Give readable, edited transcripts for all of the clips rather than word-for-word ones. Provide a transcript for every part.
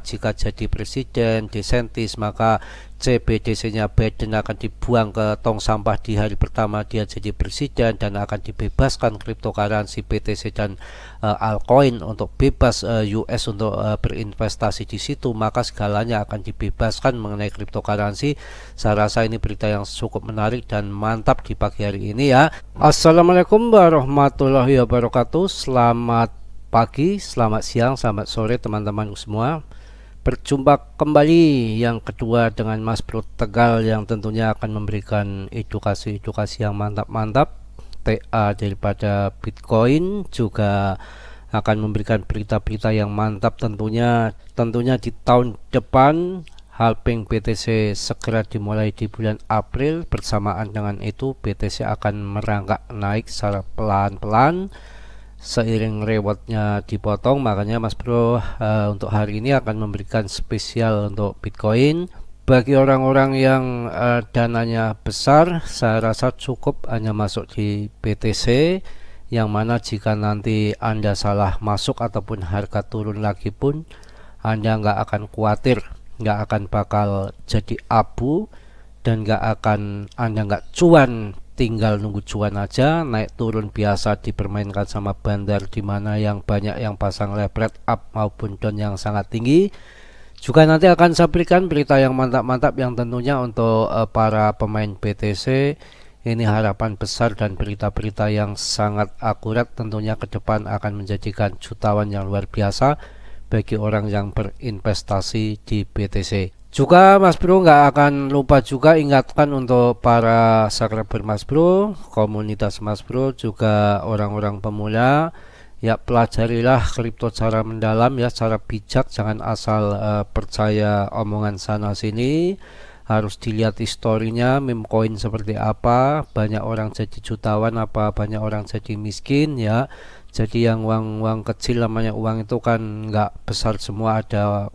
jika jadi presiden DeSantis, maka CBDC-nya Biden akan dibuang ke tong sampah di hari pertama dia jadi presiden, dan akan dibebaskan cryptocurrency BTC dan altcoin untuk bebas US untuk berinvestasi di situ, maka segalanya akan dibebaskan mengenai cryptocurrency. Saya rasa ini berita yang cukup menarik dan mantap di pagi hari ini ya. Assalamualaikum warahmatullahi wabarakatuh. Selamat pagi, selamat siang, selamat sore teman-teman semua. Berjumpa kembali yang kedua dengan Mas Bro Tegal yang tentunya akan memberikan edukasi-edukasi yang mantap-mantap TA daripada Bitcoin, juga akan memberikan berita-berita yang mantap tentunya di tahun depan. Halving BTC segera dimulai di bulan April, bersamaan dengan itu BTC akan merangkak naik secara pelan-pelan seiring rewardnya dipotong. Makanya Mas Bro untuk hari ini akan memberikan spesial untuk Bitcoin. Bagi orang-orang yang dananya besar, saya rasa cukup hanya masuk di BTC, yang mana jika nanti Anda salah masuk ataupun harga turun lagi pun Anda nggak akan khawatir, nggak akan bakal jadi abu, dan Anda nggak cuan, tinggal nunggu cuan aja. Naik turun biasa dipermainkan sama bandar, dimana yang banyak yang pasang leverage up maupun down yang sangat tinggi. Juga nanti akan saya berikan berita yang mantap-mantap yang tentunya untuk para pemain BTC. Ini harapan besar dan berita-berita yang sangat akurat tentunya ke depan akan menjadikan jutawan yang luar biasa bagi orang yang berinvestasi di BTC. Juga Mas Bro nggak akan lupa juga ingatkan untuk para subscriber Mas Bro, komunitas Mas Bro, juga orang-orang pemula, ya pelajarilah kripto secara mendalam ya, secara bijak, jangan asal percaya omongan sana sini. Harus dilihat historinya, meme coin seperti apa, banyak orang jadi jutawan apa banyak orang jadi miskin ya. Jadi yang uang kecil, namanya uang itu kan nggak besar semua, ada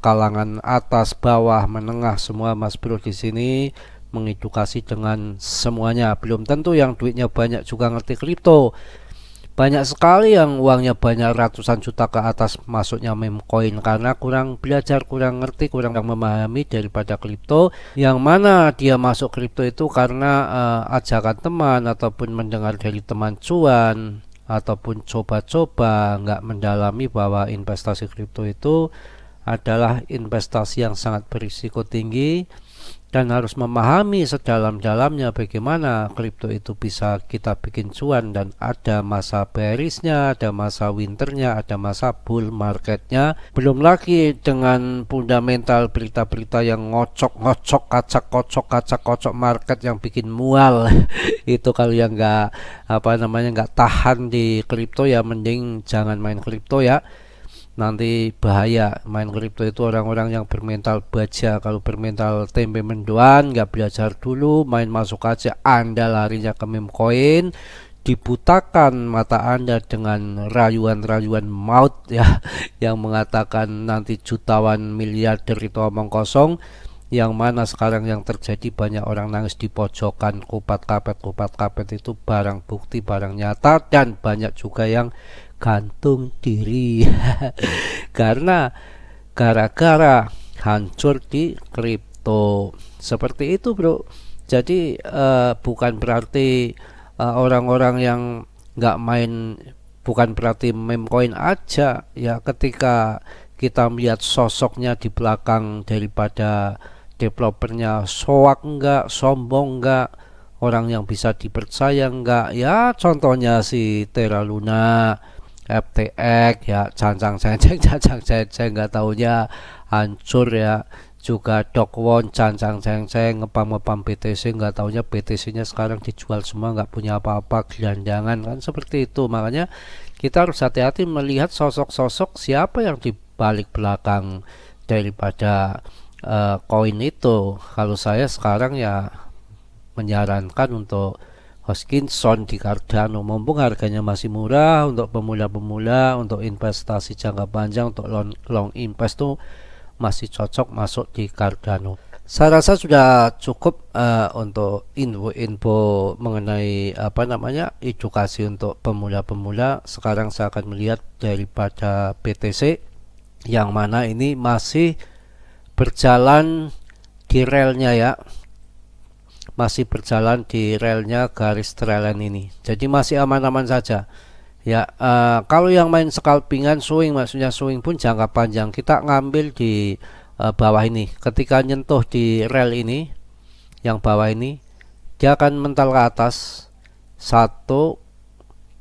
kalangan atas, bawah, menengah, semua Mas Bro di sini mengedukasi dengan semuanya. Belum tentu yang duitnya banyak juga ngerti kripto. Banyak sekali yang uangnya banyak ratusan juta ke atas masuknya meme coin karena kurang belajar, kurang ngerti, kurang memahami daripada kripto. Yang mana dia masuk kripto itu karena ajakan teman ataupun mendengar dari teman cuan, ataupun coba-coba, nggak mendalami bahwa investasi kripto itu adalah investasi yang sangat berisiko tinggi, dan harus memahami sedalam-dalamnya bagaimana kripto itu bisa kita bikin cuan. Dan ada masa bearishnya, ada masa winternya, ada masa bull marketnya. Belum lagi dengan fundamental berita-berita yang ngocok-ngocok, kacak-kocok market yang bikin mual. Itu kalau yang nggak tahan di kripto ya mending jangan main kripto ya. Nanti bahaya main kripto itu orang-orang yang bermental baja. Kalau bermental tempe mendoan, nggak belajar dulu, main masuk aja, Anda larinya ke meme coin, dibutakan mata Anda dengan rayuan-rayuan maut ya, yang mengatakan nanti jutawan miliarder itu omong kosong. Yang mana sekarang yang terjadi banyak orang nangis di pojokan, kupat kapet itu barang bukti, barang nyata, dan banyak juga yang gantung diri karena gara-gara hancur di kripto. Seperti itu Bro. Jadi bukan berarti orang-orang yang nggak main, bukan berarti meme coin aja ya. Ketika kita melihat sosoknya di belakang daripada developernya, soak enggak, sombong enggak, orang yang bisa dipercaya enggak ya. Contohnya si Terra Luna, FTX ya, cancang nggak taunya hancur ya. Juga Dokwon cancang ngepam BTC, nggak taunya BTC-nya sekarang dijual semua, nggak punya apa-apa, gelandangan kan, seperti itu. Makanya kita harus hati-hati melihat sosok-sosok siapa yang di balik belakang daripada koin itu. Kalau saya sekarang ya menyarankan untuk Hoskinson di Cardano, mumpung harganya masih murah untuk pemula-pemula, untuk investasi jangka panjang, untuk long invest tuh masih cocok masuk di Cardano. Saya rasa sudah cukup untuk info-info mengenai edukasi untuk pemula-pemula. Sekarang saya akan melihat daripada BTC. yang mana ini masih berjalan di relnya ya, masih berjalan di relnya garis trailen ini, jadi masih aman-aman saja ya. Kalau yang main scalpingan swing, maksudnya swing pun jangka panjang, kita ngambil di bawah ini, ketika nyentuh di rel ini yang bawah ini, dia akan mental ke atas 1, 2,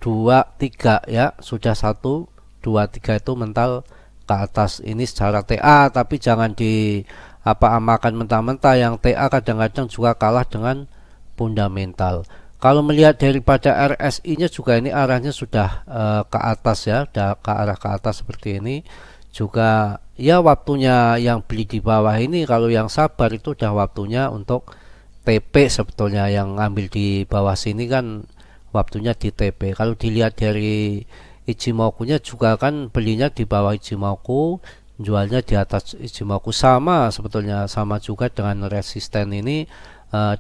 3 ya, sudah 1, 2, 3 itu mental ke atas, ini secara TA, tapi jangan di amakan mentah-mentah, yang TA kadang-kadang juga kalah dengan fundamental. Kalau melihat daripada RSI nya juga ini arahnya sudah ke atas ya, udah ke arah ke atas seperti ini juga ya. Waktunya yang beli di bawah ini, kalau yang sabar itu udah waktunya untuk TP sebetulnya. Yang ngambil di bawah sini kan waktunya di TP. Kalau dilihat dari Ichimoku-nya juga kan belinya di bawah Ichimoku, jualnya di atas Ichimoku, sama sebetulnya, sama juga dengan resisten ini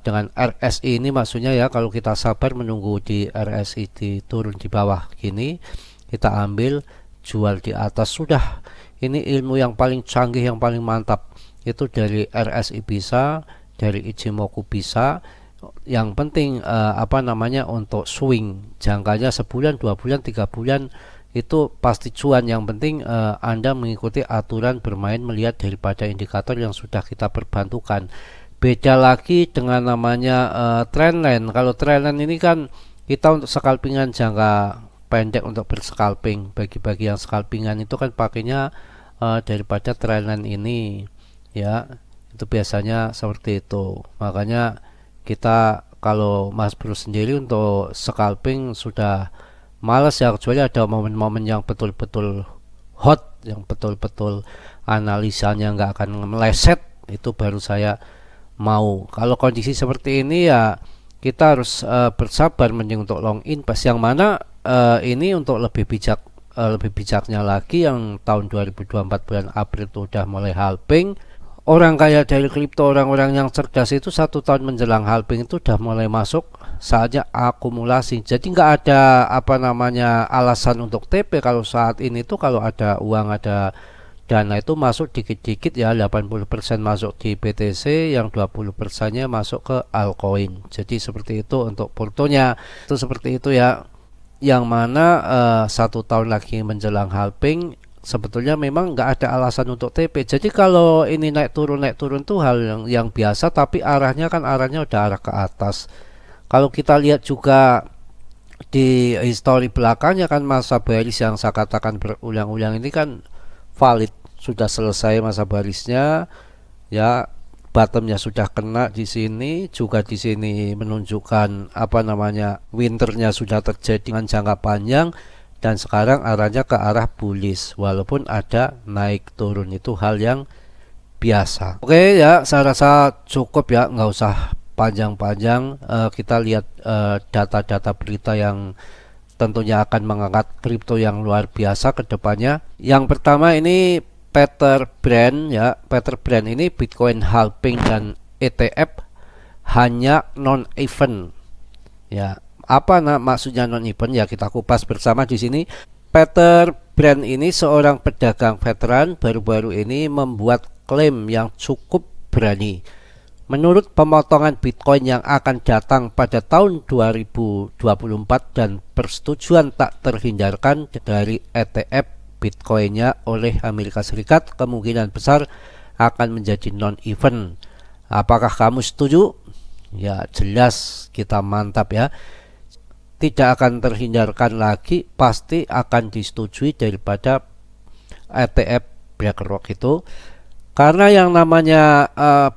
dengan RSI ini, maksudnya ya kalau kita sabar menunggu di RSI di turun di bawah gini, kita ambil jual di atas sudah. Ini ilmu yang paling canggih, yang paling mantap itu dari RSI bisa, dari Ichimoku bisa. Yang penting untuk swing jangkanya sebulan, 2 bulan, 3 bulan itu pasti cuan. Yang penting Anda mengikuti aturan bermain melihat daripada indikator yang sudah kita perbantukan. Beda lagi dengan namanya trendline. Kalau trendline ini kan kita untuk scalpingan jangka pendek, untuk berscalping, bagi-bagi yang scalpingan itu kan pakainya daripada trendline ini ya, itu biasanya seperti itu. Makanya kita, kalau Mas Bro sendiri untuk scalping sudah malas ya, kecuali ada momen-momen yang betul-betul hot, yang betul-betul analisanya nggak akan meleset, itu baru saya mau. Kalau kondisi seperti ini ya kita harus bersabar, mending untuk long in pas yang mana ini untuk lebih bijaknya lagi, yang tahun 2024 bulan April itu udah mulai halving. Orang kaya dari kripto, orang-orang yang cerdas itu 1 tahun menjelang halving itu udah mulai masuk saatnya akumulasi. Jadi nggak ada alasan untuk TP. Kalau saat ini tuh kalau ada uang, ada dana itu masuk dikit-dikit ya, 80% masuk di BTC, yang 20%-nya masuk ke altcoin. Jadi seperti itu untuk portonya, itu seperti itu ya. Yang mana 1 tahun lagi menjelang halving sebetulnya memang nggak ada alasan untuk TP. Jadi kalau ini naik turun tuh hal yang biasa, tapi arahnya udah arah ke atas. Kalau kita lihat juga di histori belakangnya kan, masa bearish yang saya katakan berulang-ulang ini kan valid, sudah selesai masa bearishnya ya. Bottomnya sudah kena di sini, juga di sini menunjukkan winternya sudah terjadi dengan jangka panjang, dan sekarang arahnya ke arah bullish, walaupun ada naik turun, itu hal yang biasa. Oke ya, saya rasa cukup ya, nggak usah panjang-panjang. Kita lihat data-data berita yang tentunya akan mengangkat kripto yang luar biasa ke depannya. Yang pertama ini Peter Brand ya. Peter Brand ini Bitcoin halving dan ETF hanya non-event ya. Apa maksudnya non-event ya, kita kupas bersama di sini. Peter Brand ini seorang pedagang veteran, baru-baru ini membuat klaim yang cukup berani. Menurut pemotongan Bitcoin yang akan datang pada tahun 2024 dan persetujuan tak terhindarkan dari ETF Bitcoinnya oleh Amerika Serikat, kemungkinan besar akan menjadi non-event. Apakah kamu setuju? Ya jelas kita mantap ya. Tidak akan terhindarkan lagi, pasti akan disetujui daripada ETF BlackRock itu. Karena yang namanya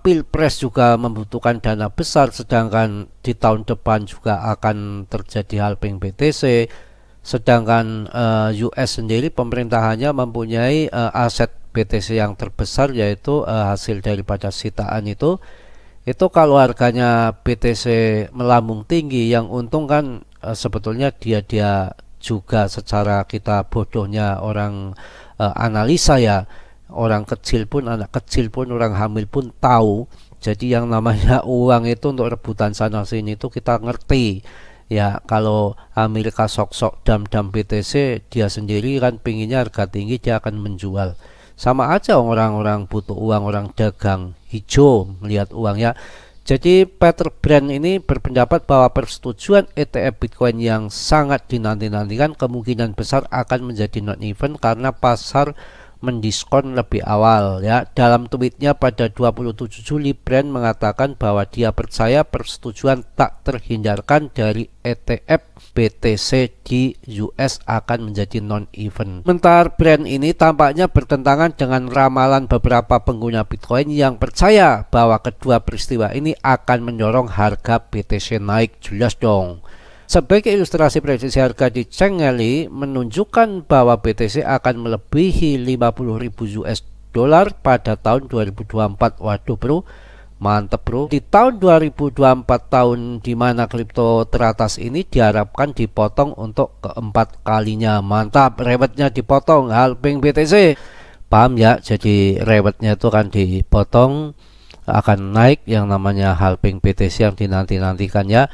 Pilpres juga membutuhkan dana besar, sedangkan di tahun depan juga akan terjadi halving BTC. Sedangkan US sendiri pemerintahannya mempunyai aset BTC yang terbesar, yaitu hasil daripada sitaan itu kalau harganya BTC melambung tinggi, yang untung kan sebetulnya dia juga, secara kita bodohnya orang analisa ya, orang kecil pun, anak kecil pun, orang hamil pun tahu. Jadi yang namanya uang itu untuk rebutan sana sini itu kita ngerti ya. Kalau Amerika sok-sok dam-dam BTC, dia sendiri kan pinginnya harga tinggi, dia akan menjual. Sama aja orang-orang butuh uang, orang dagang hijau melihat uang ya. Jadi Peter Brand ini berpendapat bahwa persetujuan ETF Bitcoin yang sangat dinanti-nantikan kemungkinan besar akan menjadi non-event karena pasar mendiskon lebih awal ya. Dalam tweetnya pada 27 Juli, Brand mengatakan bahwa dia percaya persetujuan tak terhindarkan dari ETF BTC di US akan menjadi non-event. Sementara Brand ini tampaknya bertentangan dengan ramalan beberapa pengguna Bitcoin yang percaya bahwa kedua peristiwa ini akan mendorong harga BTC naik. Jelas dong. Sebagai ilustrasi, prediksi harga di Cengeli menunjukkan bahwa BTC akan melebihi 50.000 US dollar pada tahun 2024. Waduh bro, mantep bro. Di tahun 2024, tahun di mana kripto teratas ini diharapkan dipotong untuk keempat kalinya. Mantap, rewetnya dipotong halving BTC. Paham ya? Jadi rewetnya itu kan dipotong, akan naik yang namanya halving BTC yang dinanti-nantikan ya.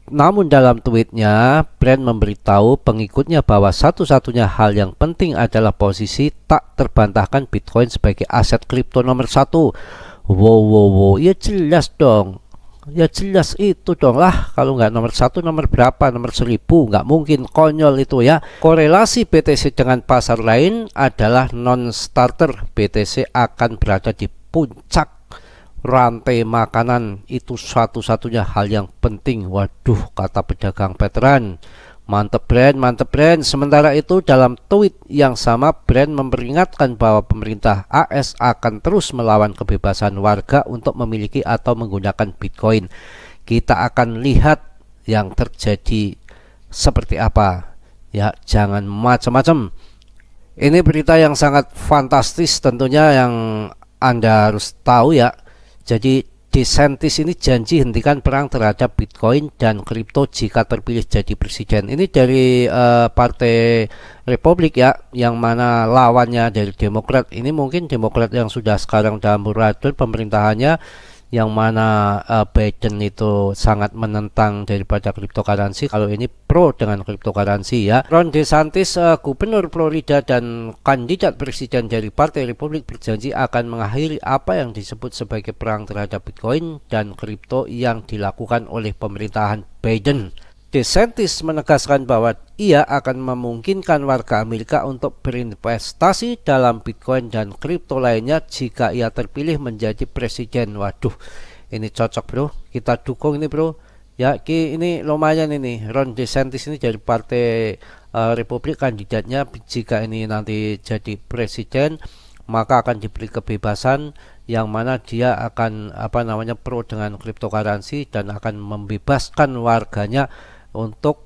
Namun dalam tweetnya, Brand memberitahu pengikutnya bahwa satu-satunya hal yang penting adalah posisi tak terbantahkan Bitcoin sebagai aset kripto nomor satu. Wow, ya jelas dong. Ya jelas itu dong lah. Kalau nggak nomor satu, nomor berapa? Nomor 1000. Nggak mungkin, konyol itu ya. Korelasi BTC dengan pasar lain adalah non-starter. BTC akan berada di puncak rantai makanan, itu satu-satunya hal yang penting. Waduh, kata pedagang veteran. Mantep Brand. Sementara itu dalam tweet yang sama, Brand memperingatkan bahwa pemerintah AS akan terus melawan kebebasan warga untuk memiliki atau menggunakan Bitcoin. Kita akan lihat yang terjadi seperti apa ya, jangan macam-macam. Ini berita yang sangat fantastis tentunya yang Anda harus tahu ya. Jadi DeSantis ini janji hentikan perang terhadap Bitcoin dan kripto jika terpilih jadi presiden. Ini dari Partai Republik ya, yang mana lawannya dari Demokrat. Ini mungkin Demokrat yang sudah sekarang dalam buradul pemerintahannya, yang mana Biden itu sangat menentang daripada cryptocurrency. Kalau ini pro dengan cryptocurrency ya. Ron DeSantis, gubernur Florida dan kandidat presiden dari Partai Republik, berjanji akan mengakhiri apa yang disebut sebagai perang terhadap Bitcoin dan kripto yang dilakukan oleh pemerintahan Biden. DeSantis menegaskan bahwa ia akan memungkinkan warga Amerika untuk berinvestasi dalam Bitcoin dan kripto lainnya jika ia terpilih menjadi presiden. Waduh, ini cocok bro, kita dukung ini bro. Ya, ini lumayan ini. Ron DeSantis ini dari Partai Republik, kandidatnya jika ini nanti jadi presiden, maka akan diberi kebebasan yang mana dia akan pro dengan cryptocurrency dan akan membebaskan warganya untuk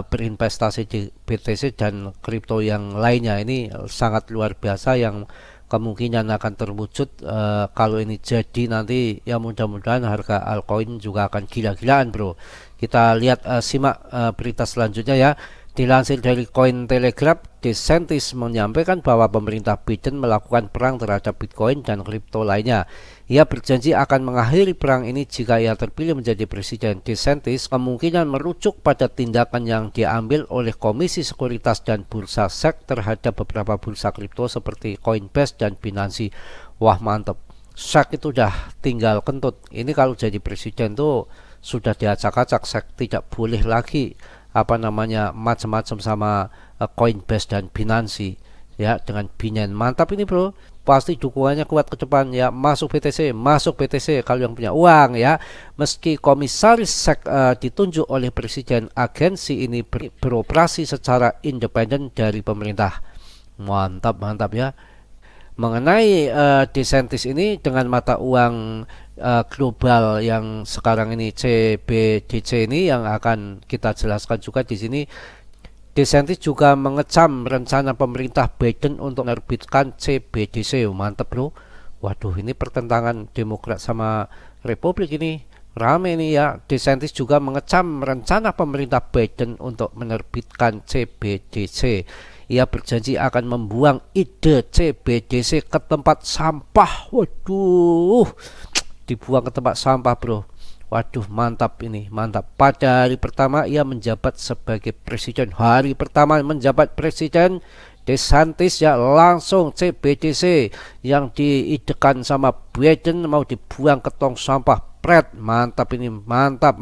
berinvestasi di BTC dan kripto yang lainnya. Ini sangat luar biasa yang kemungkinan akan terwujud kalau ini jadi nanti ya. Mudah-mudahan harga altcoin juga akan gila-gilaan bro. Kita lihat simak berita selanjutnya ya. Dilansir dari Cointelegraph, DeSantis menyampaikan bahwa pemerintah Biden melakukan perang terhadap Bitcoin dan kripto lainnya. Ia berjanji akan mengakhiri perang ini jika ia terpilih menjadi presiden. DeSantis kemungkinan merujuk pada tindakan yang diambil oleh Komisi Sekuritas dan Bursa SEC terhadap beberapa bursa kripto seperti Coinbase dan Binance. Wah mantep, SEC itu udah tinggal kentut. Ini kalau jadi presiden tuh sudah diacak-acak, SEC tidak boleh lagi macam-macam sama Coinbase dan Binance ya, dengan Binance. Mantap ini bro, pasti dukungannya kuat ke depan ya. Masuk BTC kalau yang punya uang ya. Meski komisaris SEC ditunjuk oleh presiden, agensi ini beroperasi secara independen dari pemerintah. Mantap ya. Mengenai DeSantis ini dengan mata uang global yang sekarang ini CBDC ini yang akan kita jelaskan juga di sini. DeSantis juga mengecam rencana pemerintah Biden untuk menerbitkan CBDC. Mantap bro. Waduh, ini pertentangan Demokrat sama Republik ini rame ini ya. DeSantis juga mengecam rencana pemerintah Biden untuk menerbitkan CBDC. Ia berjanji akan membuang ide CBDC ke tempat sampah. Waduh, dibuang ke tempat sampah bro. Waduh, mantap ini, mantap. Pada hari pertama ia menjabat sebagai presiden. Hari pertama menjabat presiden, DeSantis ya langsung CBDC yang diidekan sama Biden mau dibuang ke tong sampah. Mantap ini, mantap.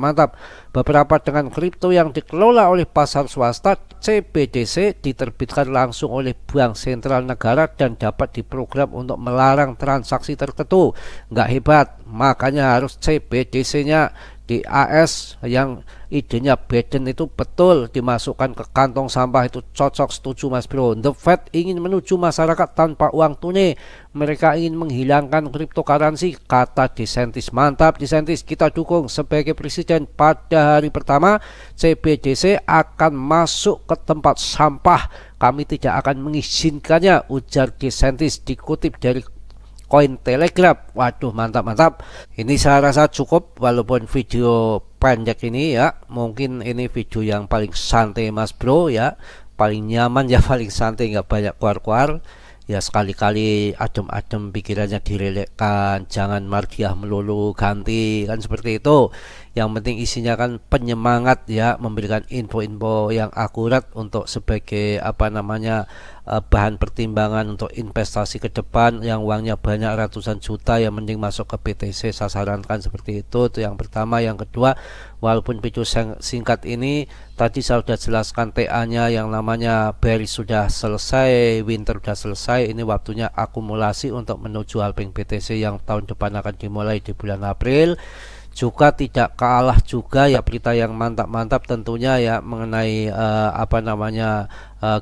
Beberapa dengan kripto yang dikelola oleh pasar swasta, CBDC diterbitkan langsung oleh bank sentral negara dan dapat diprogram untuk melarang transaksi tertentu. Nggak hebat, makanya harus CBDC-nya di AS yang idenya Biden itu betul dimasukkan ke kantong sampah itu cocok, setuju Mas Bro. The Fed ingin menuju masyarakat tanpa uang tunai, mereka ingin menghilangkan cryptocurrency, kata DeSantis. Mantap DeSantis, kita dukung sebagai presiden. Pada hari pertama CBDC akan masuk ke tempat sampah, kami tidak akan mengizinkannya, ujar DeSantis dikutip dari Cointelegraph. Waduh, mantap. Ini saya rasa cukup walaupun video pendek ini ya. Mungkin ini video yang paling santai Mas Bro ya. Paling nyaman ya, paling santai, nggak banyak keluar-keluar. Ya sekali-kali adem-adem pikirannya direlekkan, jangan mardiah melulu, ganti kan seperti itu. Yang penting isinya kan penyemangat ya, memberikan info-info yang akurat untuk sebagai bahan pertimbangan untuk investasi ke depan yang uangnya banyak ratusan juta, yang mending masuk ke BTC. Saya sarankan seperti itu yang pertama. Yang kedua, walaupun video singkat ini tadi saya sudah jelaskan TA-nya, yang namanya bearish sudah selesai, winter sudah selesai, ini waktunya akumulasi untuk menuju halving BTC yang tahun depan akan dimulai di bulan April. Juga tidak kalah juga ya berita yang mantap tentunya ya mengenai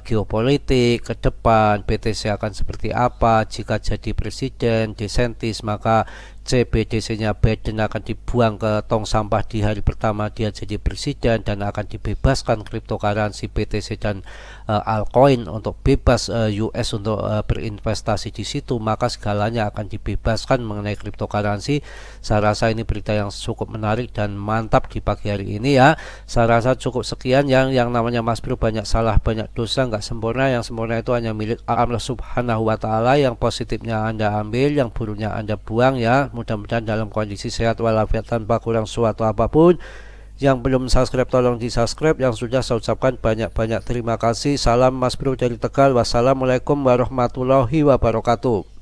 geopolitik ke depan, BTC akan seperti apa jika jadi presiden DeSantis, maka CBDC-nya Biden akan dibuang ke tong sampah di hari pertama dia jadi presiden, dan akan dibebaskan cryptocurrency BTC dan altcoin untuk bebas US untuk berinvestasi di situ, maka segalanya akan dibebaskan mengenai cryptocurrency. Saya rasa ini berita yang cukup menarik dan mantap di pagi hari ini ya. Saya rasa cukup sekian. Yang namanya Mas Bro banyak salah banyak dosa, nggak sempurna. Yang sempurna itu hanya milik Allah Subhanahu wa Ta'ala. Yang positifnya Anda ambil, yang buruknya Anda buang ya. Mudah-mudahan dalam kondisi sehat walafiat tanpa kurang suatu apapun. Yang belum subscribe tolong di subscribe, yang sudah saya ucapkan banyak terima kasih. Salam Mas Bro dari Tegal. Wassalamualaikum warahmatullahi wabarakatuh.